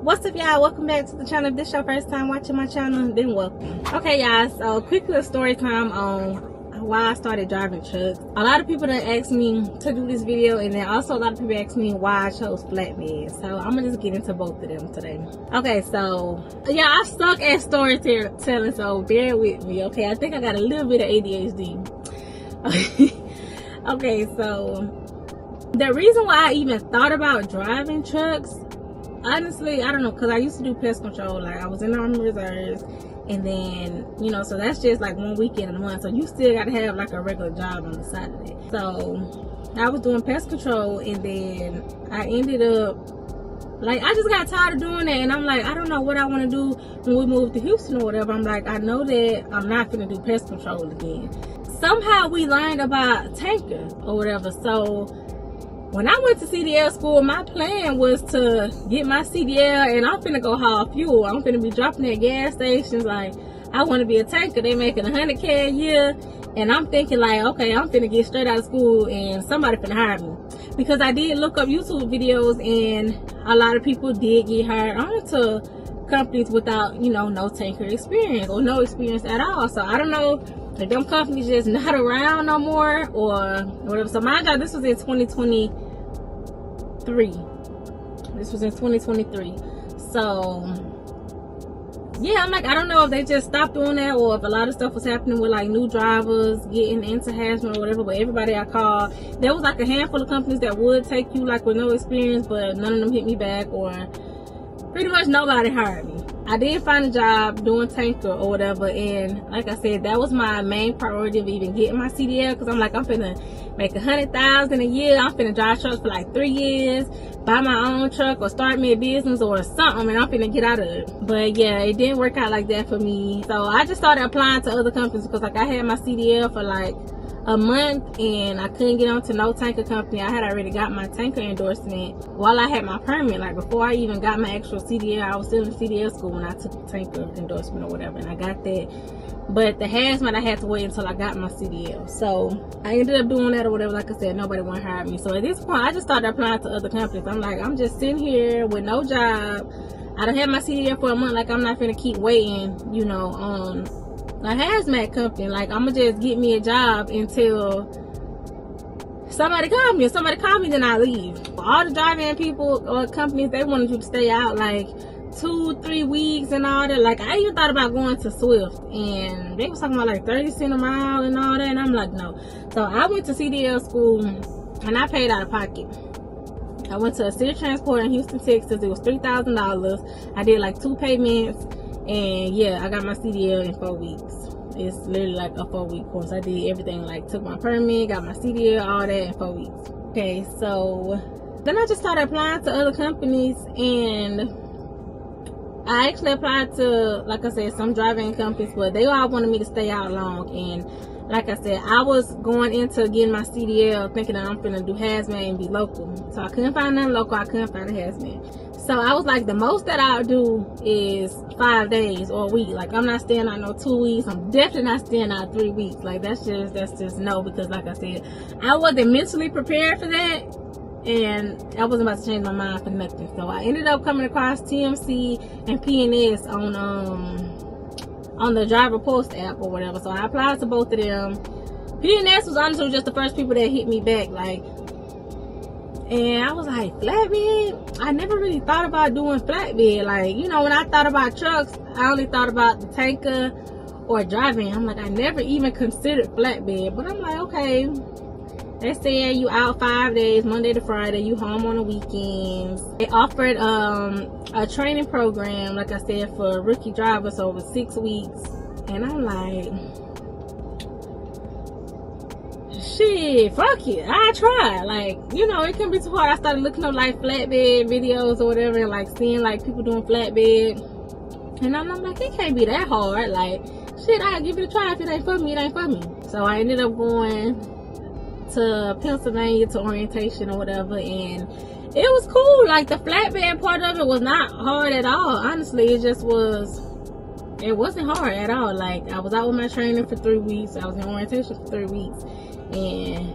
What's up, y'all? Welcome back to the channel. If this your first time watching my channel, then welcome. Okay, y'all, so quick little story time on why I started driving trucks. A lot of people done asked me to do this video, and then also a lot of people asked me why I chose flatbed. So I'm gonna just get into both of them today. Okay, so yeah, I suck at storytelling, so bear with me. Okay, I think I got a little bit of ADHD. Okay, so the reason why I even thought about driving trucks, honestly, I don't know, because I used to do pest control. Like, I was in the Army Reserves, and then, you know, so that's just like one weekend in a month, so you still got to have like a regular job on the side of it. So I was doing pest control, and then I ended up, like, I just got tired of doing that, and I'm like, I don't know what I want to do when we move to Houston or whatever. I'm like, I know that I'm not going to do pest control again. Somehow we learned about Tankering or whatever. So when I went to CDL school, my plan was to get my CDL, and I'm finna go haul fuel. I'm finna be dropping at gas stations. Like, I want to be a tanker. They making $100K a year, and I'm thinking like, okay, I'm finna get straight out of school, and somebody finna hire me. Because I did look up YouTube videos, and a lot of people did get hired onto companies without, you know, no tanker experience or no experience at all. So I don't know if them companies just not around no more or whatever. So my job, this was in 2023. This was in 2023. So yeah, I'm like, I don't know if they just stopped doing that or if a lot of stuff was happening with like new drivers getting into hazmat or whatever. But everybody I called, there was like a handful of companies that would take you like with no experience, but none of them hit me back, or pretty much nobody hired me. I did find a job doing tanker or whatever, and like I said, that was my main priority of even getting my CDL, because I'm like, I'm finna make $100,000 a year. I'm finna drive trucks for like 3 years, buy my own truck or start me a business or something, and I'm finna get out of it. But yeah, it didn't work out like that for me. So I just started applying to other companies, because like I had my CDL for like a month, and I couldn't get onto no tanker company. I had already got my tanker endorsement while I had my permit. Like, before I even got my actual CDL, I was still in CDL school when I took the tanker endorsement or whatever, and I got that. But the hazmat, I had to wait until I got my CDL. So I ended up doing that or whatever. Like I said, nobody wanted to hire me. So at this point, I just started applying to other companies. I'm like, I'm just sitting here with no job. I done had my CDL for a month. Like, I'm not gonna keep waiting, you know, on a hazmat company. Like, I'm gonna just get me a job until somebody call me. If somebody call me, then I leave. All the driving people or companies, they wanted you to stay out like 2-3 weeks and all that. Like, I even thought about going to Swift, and they was talking about like 30 cents a mile and all that, and I'm like, no. So I went to CDL school, and I paid out of pocket. I went to a city transport in Houston, Texas. It was $3,000. I did like 2 payments, and yeah, I got my CDL in 4 weeks. It's literally like a 4-week course. I did everything, like took my permit, got my CDL, all that in 4 weeks. Okay, so then I just started applying to other companies, and I actually applied to, like I said, some driving companies, but they all wanted me to stay out long. And like I said, I was going into getting my CDL thinking that I'm gonna do hazmat and be local. So I couldn't find nothing local. I couldn't find a hazmat. So I was like, the most that I'll do is 5 days or a week. Like, I'm not staying out no 2 weeks. I'm definitely not staying out 3 weeks. Like, that's just no, because like I said, I wasn't mentally prepared for that, and I wasn't about to change my mind for nothing. So I ended up coming across TMC and PNS on the driver post app or whatever. So I applied to both of them. PNS was honestly just the first people that hit me back, like, and I was like, flatbed? I never really thought about doing flatbed. Like, you know, when I thought about trucks, I only thought about the tanker or driving. I'm like, I never even considered flatbed. But I'm like, okay, let's say you out 5 days, Monday to Friday, you home on the weekends. They offered a training program, like I said, for rookie drivers over 6 weeks. And I'm like, shit, fuck it, I try. Like, you know, it can be too hard. I started looking up like flatbed videos or whatever, and like seeing like people doing flatbed, and I'm like, it can't be that hard. Like, shit, I'll give it a try. If it ain't for me, it ain't for me. So I ended up going to Pennsylvania to orientation or whatever, and it was cool. Like, the flatbed part of it was not hard at all. Honestly, it just was. It wasn't hard at all. Like, I was out with my trainer for 3 weeks. I was in orientation for 3 weeks, and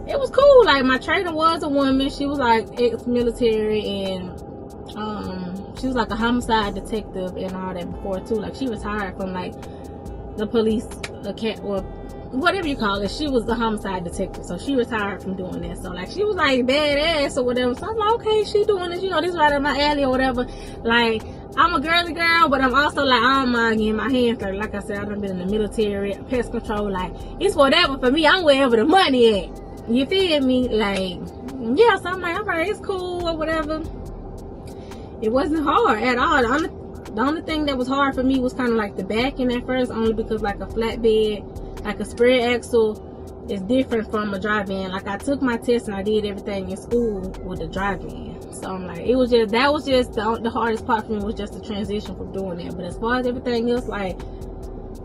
it was cool. Like, my trainer was a woman. She was like ex-military, and She was like a homicide detective and all that before too. Like she retired from like the police or whatever you call it. She was the homicide detective, so she retired from doing that. So like she was like badass or whatever. So I'm like, okay, she doing this, you know, this right up my alley or whatever. Like I'm a girly girl, but I'm also like, I don't mind getting my hands dirty. Like I said, I done been in the military, pest control. Like it's whatever for me. I'm wherever the money at. You feel me? Like, yeah. So I'm like, alright, it's cool or whatever. It wasn't hard at all. The only thing that was hard for me was kind of like the backing at first, only because like a flatbed, like a spread axle, is different from a drive-in. Like I took my test and I did everything in school with the drive-in. So I'm like, that was just the hardest part for me, was just the transition from doing that. But as far as everything else, like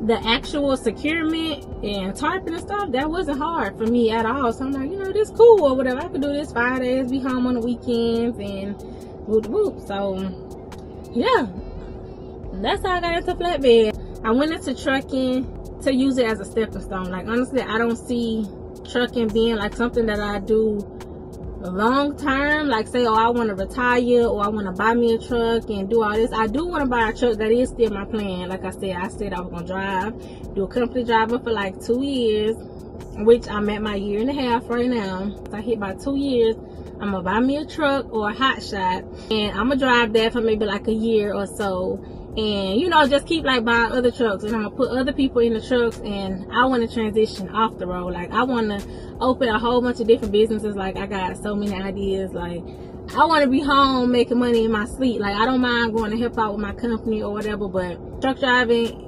the actual securement and tarping and stuff, that wasn't hard for me at all. So I'm like, you know, this cool or whatever. I could do this 5 days, be home on the weekends, and whoop whoop. So yeah, that's how I got into flatbed. I went into trucking to use it as a stepping stone. Like honestly, I don't see trucking being like something that I do long term. Like say, oh, I want to retire or I want to buy me a truck and do all this. I do want to buy a truck. That is still my plan. Like I said I was gonna drive, do a company driver for like 2 years, which I'm at my 1.5 years right now. So I hit about 2 years. I'm gonna buy me a truck or a hot shot, and I'm gonna drive that for maybe like a year or so, and you know, just keep like buying other trucks, and I'm gonna put other people in the trucks. And I want to transition off the road. Like I want to open a whole bunch of different businesses. Like I got so many ideas. Like I want to be home making money in my sleep. Like I don't mind going to help out with my company or whatever, but truck driving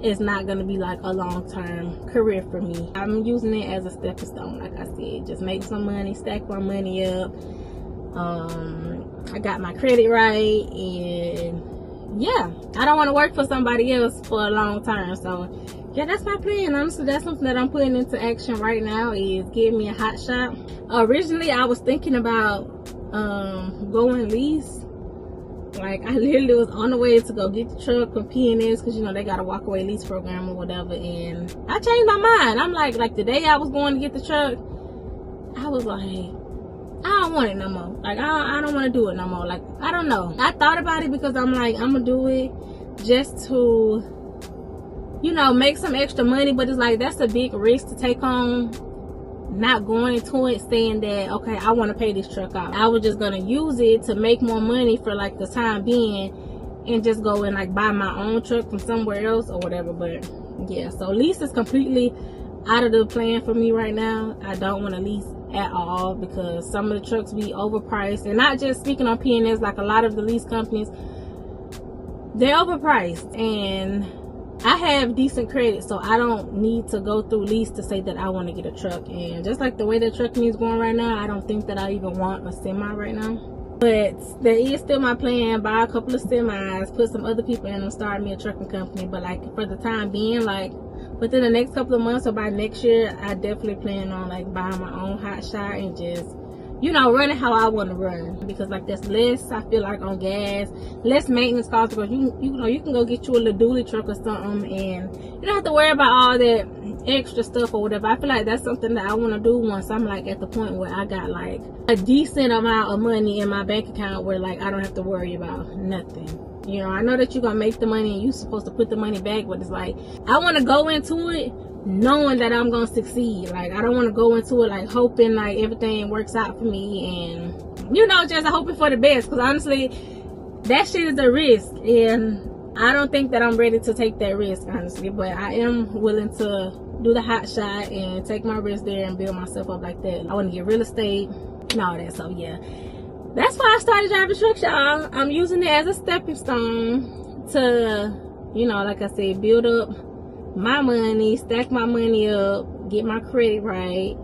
is not going to be like a long-term career for me. I'm using it as a stepping stone. Like I said, just make some money, stack my money up. I got my credit right, and yeah, I don't want to work for somebody else for a long time. So yeah, that's my plan. Honestly, that's something that I'm putting into action right now, is getting me a hot shop. Originally I was thinking about going lease. Like I literally was on the way to go get the truck from PNS, because you know they got a walk away lease program or whatever, and I changed my mind. I'm like the day I was going to get the truck, I was like, I don't want it no more. Like I don't want to do it no more. Like I don't know, I thought about it because I'm like, I'm gonna do it just to, you know, make some extra money, but it's like that's a big risk to take on. Not going into it saying that, okay, I want to pay this truck out. I was just gonna use it to make more money for like the time being, and just go and like buy my own truck from somewhere else or whatever. But yeah, so lease is completely out of the plan for me right now. I don't want to lease at all, because some of the trucks be overpriced, and not just speaking on PNS, like a lot of the lease companies, they're overpriced, and I have decent credit, so I don't need to go through lease to say that I want to get a truck. And just like the way the trucking is going right now, I don't think that I even want a semi right now. But there is still my plan, buy a couple of semis, put some other people in and start me a trucking company. But like for the time being, like within the next couple of months or by next year, I definitely plan on like buying my own hot shot and just, you know, running how I want to run, because like that's less, I feel like, on gas, less maintenance costs, because you know, you can go get you a little dually truck or something, and you don't have to worry about all that extra stuff or whatever. I feel like that's something that I want to do once I'm like at the point where I got like a decent amount of money in my bank account, where like I don't have to worry about nothing. You know, I know that you're gonna make the money and you're supposed to put the money back, but it's like I want to go into it knowing that I'm gonna succeed. Like I don't want to go into it like hoping like everything works out for me, and you know, just hoping for the best, because honestly that shit is a risk, and I don't think that I'm ready to take that risk, honestly. But I am willing to do the hot shot and take my risk there and build myself up like that. I want to get real estate and all that. So yeah, that's why I started driving trucks, y'all. I'm using it as a stepping stone to, you know, like I said, build up my money, stack my money up, get my credit right,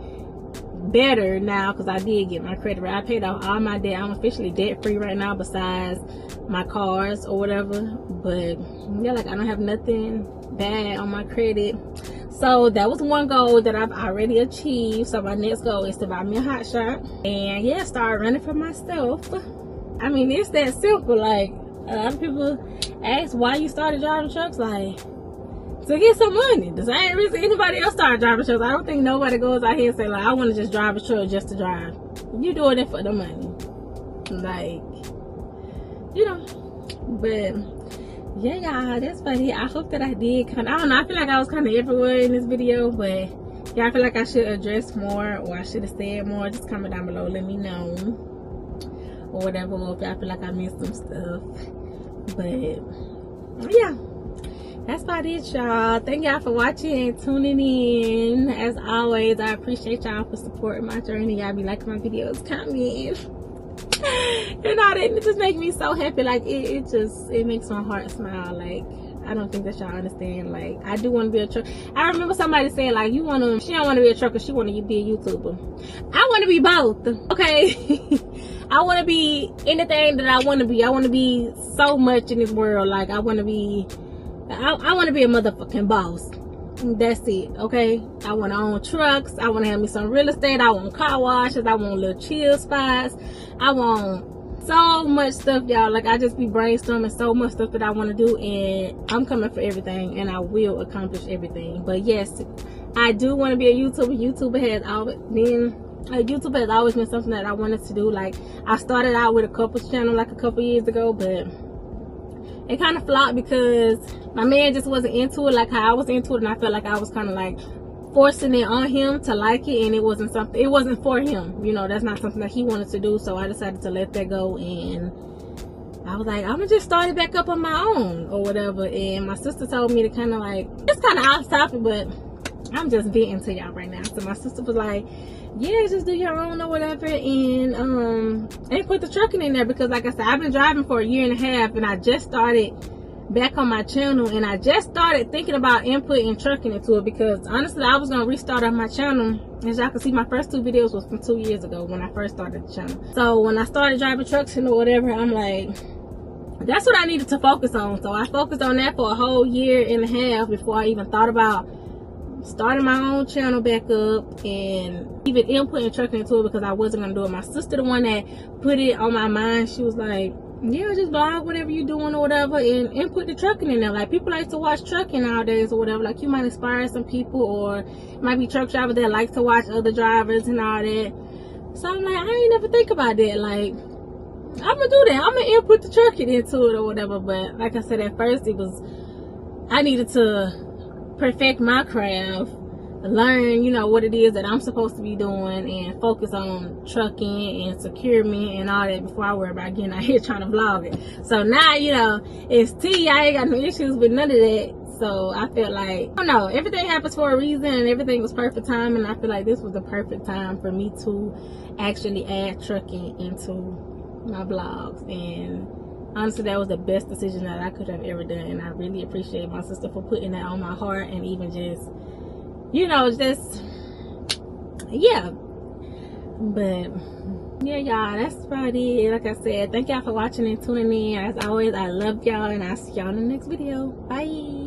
better now, because I did get my credit right. I paid off all my debt. I'm officially debt free right now, besides my cars or whatever. But yeah, like I don't have nothing bad on my credit. So that was one goal that I've already achieved. So my next goal is to buy me a hot shot and yeah, start running for myself. I mean, it's that simple. Like a lot of people ask why you started driving trucks, like to get some money. The same reason anybody else started driving trucks. I don't think nobody goes out here and say like, I want to just drive a truck just to drive. You doing it for the money. Like you know. But yeah, y'all, that's funny. I hope that I did kind of, I don't know, I feel like I was kind of everywhere in this video, but yeah, I feel like I should address more, or I should have said more. Just comment down below, let me know, or whatever, or if y'all feel like I missed some stuff. But yeah, that's about it, y'all. Thank y'all for watching and tuning in. As always, I appreciate y'all for supporting my journey. Y'all be liking my videos, comment, and all that. It just makes me so happy. Like it makes my heart smile. Like, I don't think that y'all understand. Like, I do want to be a trucker. I remember somebody saying, like, she don't want to be a trucker, she want to be a YouTuber. I want to be both, okay? I want to be anything that I want to be. I want to be so much in this world. Like, I want to be a motherfucking boss. That's it, okay? I want to own trucks. I want to have me some real estate. I want car washes. I want little chill spots. I want so much stuff, y'all. Like, I just be brainstorming so much stuff that I want to do, and I'm coming for everything, and I will accomplish everything. But yes, I do want to be a YouTuber. YouTube has always been something that I wanted to do. Like, I started out with a couples channel like a couple years ago, but it kind of flopped because my man just wasn't into it like how I was into it, and I felt like I was kind of like forcing it on him to like it, and it wasn't for him, you know. That's not something that he wanted to do. So I decided to let that go, and I was like, I'm gonna just start it back up on my own or whatever. And my sister told me to kind of like, it's kind of off topic, but I'm just venting to y'all right now. So my sister was like, yeah, just do your own or whatever, and put the trucking in there, because like I said, I've been driving for a year and a half, and I just started back on my channel, and I just started thinking about inputting trucking into it, because honestly, I was gonna restart on my channel. As y'all can see, my first 2 videos was from 2 years ago when I first started the channel. So when I started driving trucks and whatever, I'm like, that's what I needed to focus on. So I focused on that for a whole year and a half before I even thought about starting my own channel back up and even inputting trucking into it, because I wasn't gonna do it. My sister, the one that put it on my mind, she was like, yeah, just vlog whatever you're doing or whatever, and put the trucking in there. Like, people like to watch trucking nowadays or whatever. Like, you might inspire some people, or it might be truck drivers that like to watch other drivers and all that. So I'm like, I ain't never think about that. Like, I'm gonna do that. I'm gonna input the trucking into it or whatever. But like I said, at first I needed to perfect my craft, learn, you know, what it is that I'm supposed to be doing, and focus on trucking and securement and all that before I worry about getting out here trying to vlog it. So now, you know, it's T. I ain't got no issues with none of that. So I felt like, I don't know, everything happens for a reason, and everything was perfect time, and I feel like this was the perfect time for me to actually add trucking into my vlogs. And honestly, that was the best decision that I could have ever done, and I really appreciate my sister for putting that on my heart, and even just, you know, just, yeah. But yeah, y'all, that's about it. Like I said, thank y'all for watching and tuning in. As always, I love y'all, and I'll see y'all in the next video. Bye.